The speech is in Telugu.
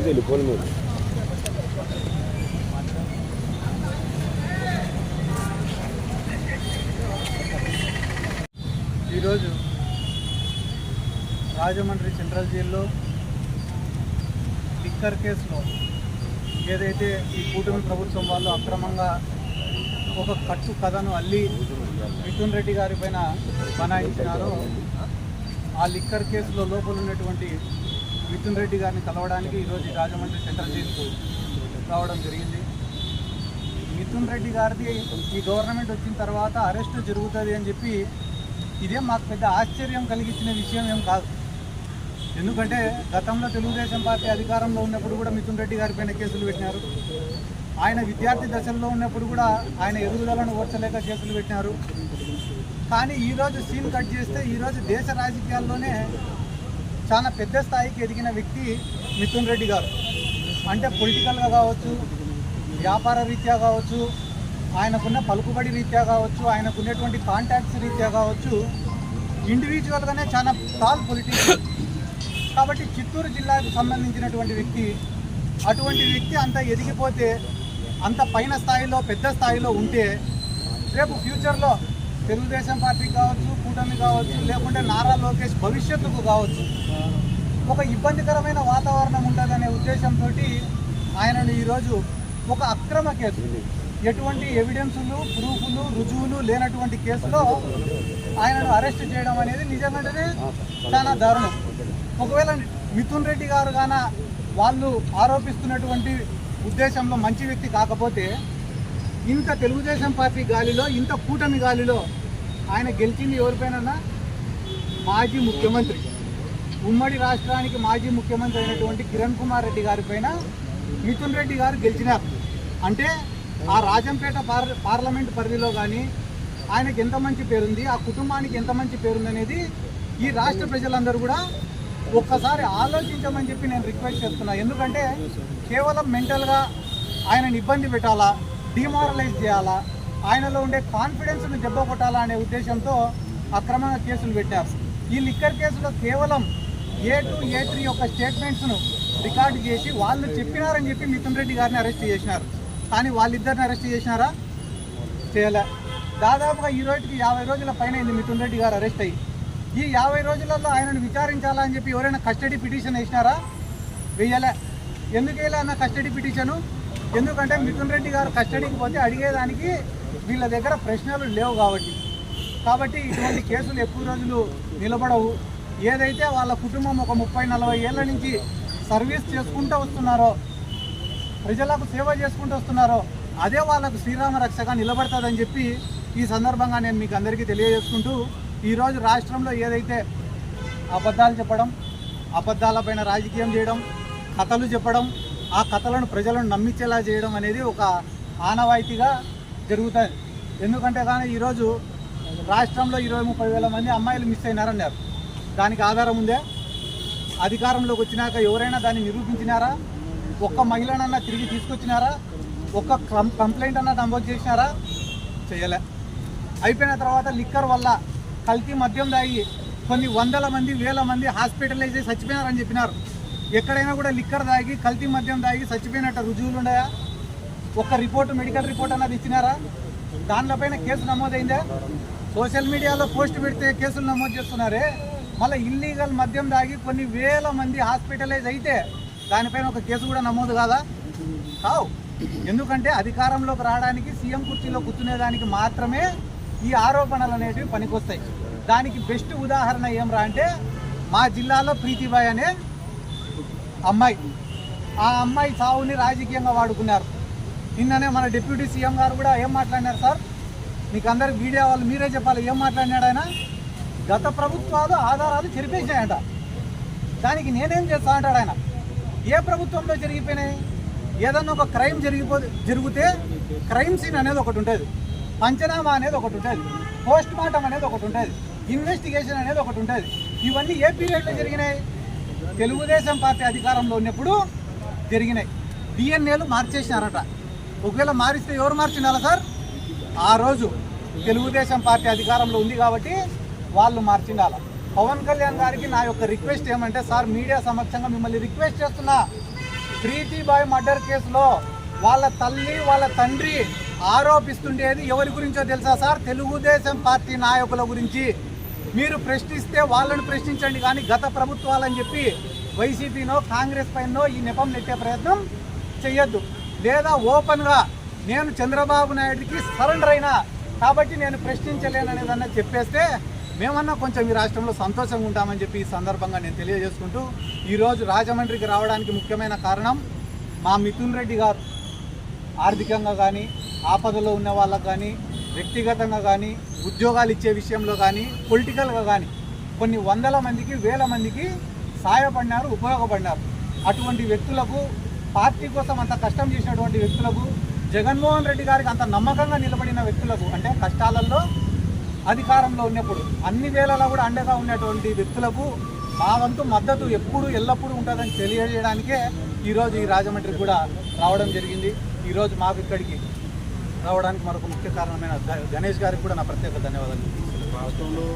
ఈరోజు రాజమండ్రి సెంట్రల్ జైల్లో లిక్కర్ కేసులో ఏదైతే ఈ కూటమి ప్రభుత్వం వాళ్ళు అక్రమంగా ఒక కట్టు కథను అల్లి మిథున్ రెడ్డి గారి పైన బనాయించినారో ఆ లిక్కర్ కేసులో లోపల ఉన్నటువంటి మిథున్ రెడ్డి గారిని కలవడానికి ఈరోజు రాజమండ్రి సెంట్రల్ జైలుకు రావడం జరిగింది. మిథున్ రెడ్డి గారిది ఈ గవర్నమెంట్ వచ్చిన తర్వాత అరెస్టు జరుగుతుంది అని చెప్పి ఇదేం మాకు పెద్ద ఆశ్చర్యం కలిగించిన విషయం ఏం కాదు. ఎందుకంటే గతంలో తెలుగుదేశం పార్టీ అధికారంలో ఉన్నప్పుడు కూడా మిథున్ రెడ్డి గారి పైన కేసులు పెట్టినారు. ఆయన విద్యార్థి దశల్లో ఉన్నప్పుడు కూడా ఆయన ఎదుగుదలను ఓర్చలేక కేసులు పెట్టినారు. కానీ ఈరోజు సీన్ కట్ చేస్తే ఈరోజు దేశ రాజకీయాల్లోనే చాలా పెద్ద స్థాయికి ఎదిగిన వ్యక్తి మిథున్ రెడ్డి గారు. అంటే పొలిటికల్గా కావచ్చు, వ్యాపార రీత్యా కావచ్చు, ఆయనకున్న పలుకుబడి రీత్యా కావచ్చు, ఆయనకున్నటువంటి కాంటాక్ట్స్ రీత్యా కావచ్చు, ఇండివిజువల్గానే చాలా టాల్ పొలిటీషియన్. కాబట్టి చిత్తూరు జిల్లాకు సంబంధించినటువంటి వ్యక్తి, అటువంటి వ్యక్తి అంత ఎదిగిపోతే, అంత పైన స్థాయిలో పెద్ద స్థాయిలో ఉంటే రేపు ఫ్యూచర్లో తెలుగుదేశం పార్టీకి కావచ్చు, కూటమి కావచ్చు, లేకుంటే నారా లోకేష్ భవిష్యత్తుకు కావచ్చు ఒక ఇబ్బందికరమైన వాతావరణం ఉంటుందనే ఉద్దేశంతో ఆయనను ఈరోజు ఒక అక్రమ కేసు, ఎటువంటి ఎవిడెన్సులు, ప్రూఫ్లు, రుజువులు లేనటువంటి కేసులో ఆయనను అరెస్ట్ చేయడం అనేది నిజంగానే చాలా దారుణం. ఒకవేళ మిథున్ రెడ్డి గారు గాన వాళ్ళు ఆరోపిస్తున్నటువంటి ఉద్దేశంలో మంచి వ్యక్తి కాకపోతే ఇంత తెలుగుదేశం పార్టీ గాలిలో, ఇంత కూటమి గాలిలో ఆయన గెలిచింది ఎవరిపైనా? మాజీ ముఖ్యమంత్రి, ఉమ్మడి రాష్ట్రానికి మాజీ ముఖ్యమంత్రి అయినటువంటి కిరణ్ కుమార్ రెడ్డి గారి పైన మిథున్ రెడ్డి గారు గెలిచినారు. అంటే ఆ రాజంపేట పార్లమెంట్ పరిధిలో కానీ ఆయనకి ఎంత మంచి పేరుంది, ఆ కుటుంబానికి ఎంత మంచి పేరుంది అనేది ఈ రాష్ట్ర ప్రజలందరూ కూడా ఒక్కసారి ఆలోచించమని చెప్పి నేను రిక్వెస్ట్ చేస్తున్నా. ఎందుకంటే కేవలం మెంటల్గా ఆయనను ఇబ్బంది పెట్టాలా, డిమారలైజ్ చేయాలా, ఆయనలో ఉండే కాన్ఫిడెన్స్ను దెబ్బ కొట్టాలా అనే ఉద్దేశంతో అక్రమంగా కేసులు పెట్టారు. ఈ లిక్కర్ కేసులో కేవలం A2, A3 యొక్క స్టేట్మెంట్స్ను రికార్డు చేసి వాళ్ళు చెప్పినారని చెప్పి మిథున్ రెడ్డి గారిని అరెస్ట్ చేసినారు. కానీ వాళ్ళిద్దరిని అరెస్ట్ చేసినారా? చేయలే. దాదాపుగా ఈ రోజుకి 50 రోజుల పైన అయింది మిథున్ రెడ్డి గారు అరెస్ట్ అయ్యి. ఈ 50 రోజులలో ఆయనను విచారించాలని చెప్పి ఎవరైనా కస్టడీ పిటిషన్ వేసినారా? వేయలే. ఎందుకు వేయలే అన్న కస్టడీ పిటిషను? ఎందుకంటే మిథున్ రెడ్డి గారు కస్టడీకి పోతే అడిగేదానికి వీళ్ళ దగ్గర ప్రశ్నలు లేవు కాబట్టి ఇటువంటి కేసులు ఎక్కువ రోజులు నిలబడవు. ఏదైతే వాళ్ళ కుటుంబం ఒక 30-40 ఏళ్ళ నుంచి సర్వీస్ చేసుకుంటూ వస్తున్నారో, ప్రజలకు సేవ చేసుకుంటూ వస్తున్నారో, అదే వాళ్ళకు శ్రీరామ రక్షగా నిలబడుతుందని చెప్పి ఈ సందర్భంగా నేను మీకు అందరికీ తెలియజేసుకుంటూ, ఈరోజు రాష్ట్రంలో ఏదైతే అబద్ధాలు చెప్పడం, అబద్ధాలపైన రాజకీయం చేయడం, కథలు చెప్పడం, ఆ కథలను ప్రజలను నమ్మించేలా చేయడం అనేది ఒక ఆనవాయితీగా జరుగుతుంది. ఎందుకంటే కానీ ఈరోజు రాష్ట్రంలో 20-30 వేల మంది అమ్మాయిలు మిస్ అయినారన్నారు. దానికి ఆధారం ఉందే? అధికారంలోకి వచ్చినాక ఎవరైనా దాన్ని నిరూపించినారా? ఒక్క మహిళనన్నా తిరిగి తీసుకొచ్చినారా? ఒక్క కంప్లైంట్ అన్నా నమోదు చేసినారా? చేయలే. అయిపోయిన తర్వాత లిక్కర్ వల్ల కల్తీ మద్యం తాగి కొన్ని వందల మంది, వేల మంది హాస్పిటలైజ్ చేసి చచ్చిపోయినారని చెప్పినారు. ఎక్కడైనా కూడా లిక్కర్ తాగి, కల్తీ మద్యం తాగి చచ్చిపోయినట్టు రుజువులు ఉన్నాయా? ఒక్క రిపోర్టు, మెడికల్ రిపోర్ట్ అన్నది ఇచ్చినారా? దానిపైన కేసు నమోదైందా? సోషల్ మీడియాలో పోస్ట్ పెడితే కేసులు నమోదు చేస్తున్నారే. మళ్ళీ ఇల్లీగల్ మద్యం తాగి కొన్ని వేల మంది హాస్పిటలైజ్ అయితే దానిపైన ఒక కేసు కూడా నమోదు కాదా? కావు. ఎందుకంటే అధికారంలోకి రావడానికి, సీఎం కుర్చీలో కూర్చునేదానికి మాత్రమే ఈ ఆరోపణలు అనేటివి పనికొస్తాయి. దానికి బెస్ట్ ఉదాహరణ ఏమరా అంటే మా జిల్లాలో ప్రీతిబాయ్ అనే అమ్మాయి, ఆ అమ్మాయి చావుని రాజకీయంగా వాడుకున్నారు. నిన్ననే మన డిప్యూటీ సీఎం గారు కూడా ఏం మాట్లాడినారు సార్? మీకు అందరికి మీడియా వాళ్ళు మీరే చెప్పాలి. ఏం మాట్లాడినాడు ఆయన? గత ప్రభుత్వాలు ఆధారాలు చెరిపేసాయంట, దానికి నేనేం చేస్తా అంటాడు ఆయన. ఏ ప్రభుత్వంలో జరిగిపోయినాయి? ఏదన్నా ఒక క్రైమ్ జరిగితే క్రైమ్ సీన్ అనేది ఒకటి ఉంటుంది, పంచనామా అనేది ఒకటి ఉంటుంది, పోస్ట్ మార్టం అనేది ఒకటి ఉంటుంది, ఇన్వెస్టిగేషన్ అనేది ఒకటి ఉంటుంది. ఇవన్నీ ఏ పీరియడ్లో జరిగినాయి? తెలుగుదేశం పార్టీ అధికారంలో ఉన్నప్పుడు జరిగినాయి. డిఎన్ఏలు మార్చేసినారట. ఒకవేళ మారిస్తే ఎవరు మార్చినారా సార్? ఆ రోజు తెలుగుదేశం పార్టీ అధికారంలో ఉంది కాబట్టి వాళ్ళు మార్చిండాల. పవన్ కళ్యాణ్ గారికి నా యొక్క రిక్వెస్ట్ ఏమంటే, సార్ మీడియా సమక్షంగా మిమ్మల్ని రిక్వెస్ట్ చేస్తున్నా, ప్రీతిబాయ్ మర్డర్ కేసులో వాళ్ళ తల్లి వాళ్ళ తండ్రి ఆరోపిస్తుండేది ఎవరి గురించో తెలుసా సార్? తెలుగుదేశం పార్టీ నాయకుల గురించి. మీరు ప్రశ్నిస్తే వాళ్ళను ప్రశ్నించండి, కానీ గత ప్రభుత్వాలని చెప్పి వైసీపీనో కాంగ్రెస్ పైనో ఈ నెపం నెట్టే ప్రయత్నం చెయ్యొద్దు. లేదా ఓపెన్గా నేను చంద్రబాబు నాయుడికి సరెండర్ అయినా కాబట్టి నేను ప్రశ్నించలేననేదన్నా చెప్పేస్తే మేమన్నా కొంచెం ఈ రాష్ట్రంలో సంతోషంగా ఉంటామని చెప్పి ఈ సందర్భంగా నేను తెలియజేసుకుంటూ, ఈరోజు రాజమండ్రికి రావడానికి ముఖ్యమైన కారణం మా మిథున్ రెడ్డి గారు ఆర్థికంగా కానీ, ఆపదలో ఉన్న వాళ్ళకు కానీ, వ్యక్తిగతంగా కానీ, ఉద్యోగాలు ఇచ్చే విషయంలో కానీ, పొలిటికల్గా కానీ కొన్ని వందల మందికి, వేల మందికి సహాయపడినారు, ఉపయోగపడినారు. అటువంటి వ్యక్తులకు, పార్టీ కోసం అంత కష్టం చేసినటువంటి వ్యక్తులకు, జగన్మోహన్ రెడ్డి గారికి అంత నమ్మకంగా నిలబడిన వ్యక్తులకు, అంటే కష్టాలలో అధికారంలో ఉన్నప్పుడు అన్ని వేళలా కూడా అండగా ఉన్నటువంటి వ్యక్తులకు మా వంతు మద్దతు ఎప్పుడు ఎల్లప్పుడూ ఉంటుందని తెలియజేయడానికే ఈరోజు ఈ రాజమండ్రికి కూడా రావడం జరిగింది. ఈరోజు మాకు ఇక్కడికి రావడానికి మరొక ముఖ్య కారణమైన గణేష్ గారికి కూడా నా ప్రత్యేక ధన్యవాదాలు.